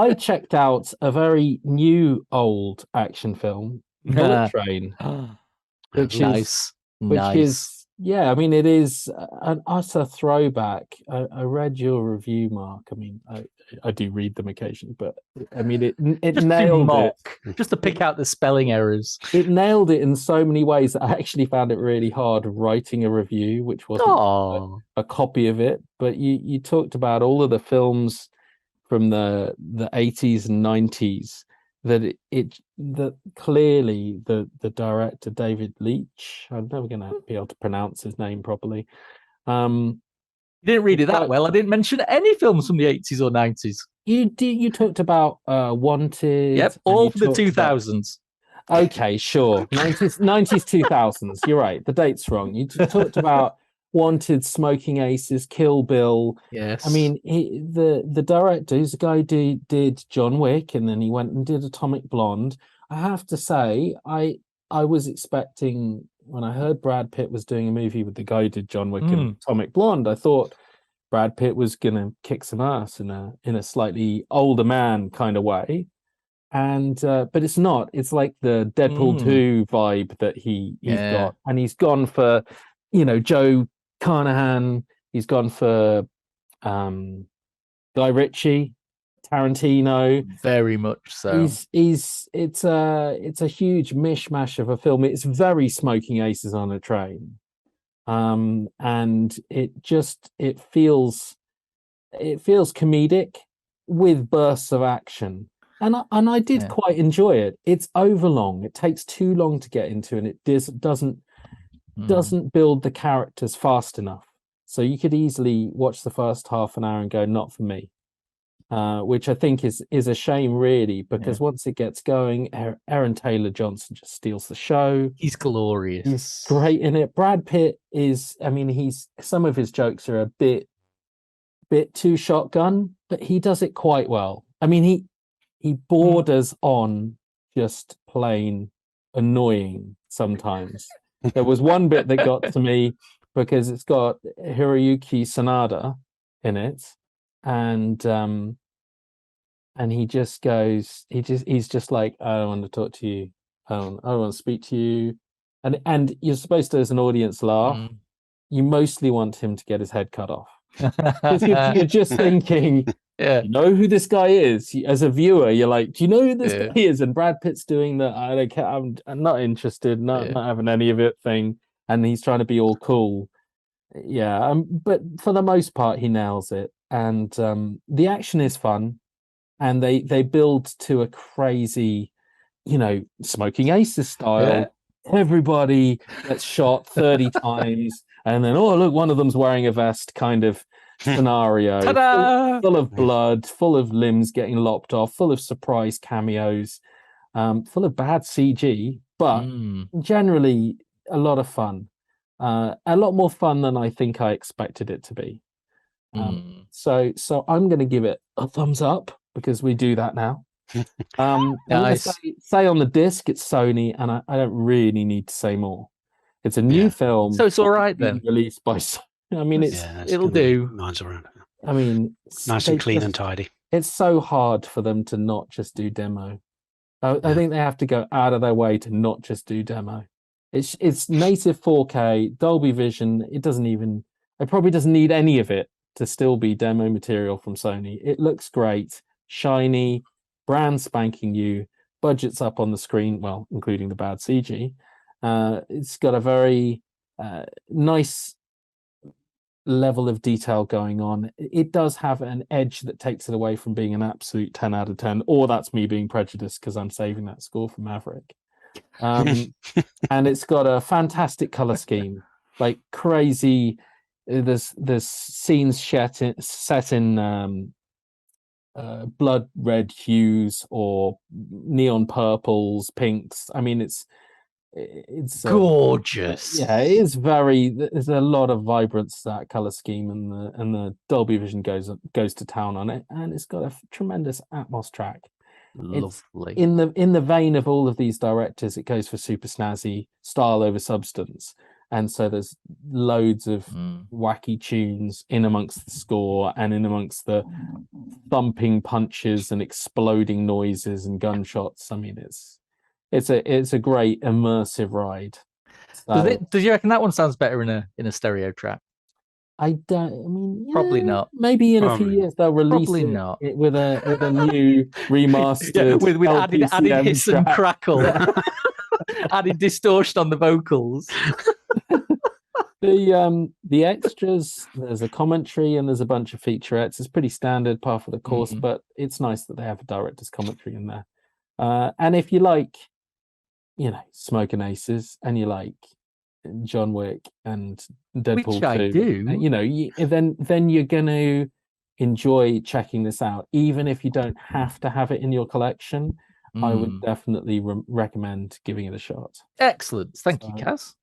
I checked out a very new old action film, Bullet Train, which is Nice. which Nice. is yeah, I mean it is an utter throwback. I read your review, Mark. I mean, I do read them occasionally, but I mean it Just to nailed it. mock, just to pick out the spelling errors. It nailed it in so many ways that I actually found it really hard writing a review, which wasn't Oh, a copy of it. But you talked about all of the films from the 80s and 90s that that clearly the director David Leitch, I'm never going to be able to pronounce his name properly. You didn't read it that well. I didn't mention any films from the 80s or 90s. You talked about Wanted. Yep, all for the 2000s. Okay, sure. 90s 2000s. You're right. The date's wrong. You talked about Wanted, Smoking Aces, Kill Bill. Yes. I mean, the director, who's the guy who did John Wick, and then he went and did Atomic Blonde. I have to say, I was expecting, when I heard Brad Pitt was doing a movie with the guy who did John Wick and Atomic Blonde, I thought Brad Pitt was gonna kick some ass in a slightly older man kind of way. And but it's not. It's like the Deadpool 2 vibe that he's got. And he's gone for, Joe Carnahan, he's gone for Guy Ritchie, Tarantino. Very much so. It's a huge mishmash of a film. It's very Smoking Aces on a Train. And it feels comedic with bursts of action. And I did quite enjoy it. It's overlong. It takes too long to get into, and it doesn't build the characters fast enough. So you could easily watch the first half an hour and go, not for me. Which I think is a shame, really, because once it gets going, Aaron Taylor-Johnson just steals the show. He's glorious. He's great in it. Brad Pitt is, I mean, some of his jokes are a bit too shotgun, but he does it quite well. I mean, he borders on just plain annoying sometimes. There was one bit that got to me because it's got Hiroyuki Sanada in it, and he just goes, he's just like, I don't want to talk to you, I don't want to speak to you, and you're supposed to, as an audience, laugh. You mostly want him to get his head cut off. You're just thinking, you know who this guy is? As a viewer, you're like, do you know who this guy is? And Brad Pitt's doing the I don't care, I'm not interested, not having any of it thing, and he's trying to be all cool. But for the most part, he nails it, and the action is fun, and they build to a crazy, Smoking Aces style. Everybody gets shot 30 times, and then, oh, look, one of them's wearing a vest kind of scenario. Full of blood, full of limbs getting lopped off, full of surprise cameos, full of bad CG, but generally a lot of fun. A lot more fun than I think I expected it to be. So I'm going to give it a thumbs up, because we do that now. Nice. Say on the disc it's Sony, and I don't really need to say more. It's a new film, so it's all right then. Released by Sony. I mean, it'll do. Mine's around. I mean, nice and clean and tidy. It's so hard for them to not just do demo. I think they have to go out of their way to not just do demo. It's native 4K, Dolby Vision. It probably doesn't need any of it to still be demo material from Sony. It looks great, shiny, brand spanking new, budget's up on the screen, well, including the bad CG. It's got a very nice level of detail going on. It does have an edge that takes it away from being an absolute 10 out of 10, or that's me being prejudiced because I'm saving that score for Maverick. And it's got a fantastic color scheme, like crazy. There's scenes set in blood red hues or neon purples, pinks. I mean, it's gorgeous. It is there's a lot of vibrance to that color scheme, and the Dolby Vision goes to town on it, and it's got a tremendous Atmos track. Lovely. It's in the vein of all of these directors, it goes for super snazzy style over substance, and so there's loads of Mm. wacky tunes in amongst the score and in amongst the thumping punches and exploding noises and gunshots. I mean, it's a great immersive ride. Does you reckon that one sounds better in a stereo track? I don't. I mean, Probably not. Maybe in a few Probably years they'll release Probably it, not. With a new remastered with added LPCM hiss and track. crackle, added distortion on the vocals. The extras, there's a commentary and there's a bunch of featurettes. It's pretty standard par for the course, but it's nice that they have a director's commentary in there. And if you like, Smoking Aces, and you like John Wick and Deadpool Which I 2, do. then you're going to enjoy checking this out, even if you don't have to have it in your collection. I would definitely recommend giving it a shot. Excellent. Thank you, Kaz.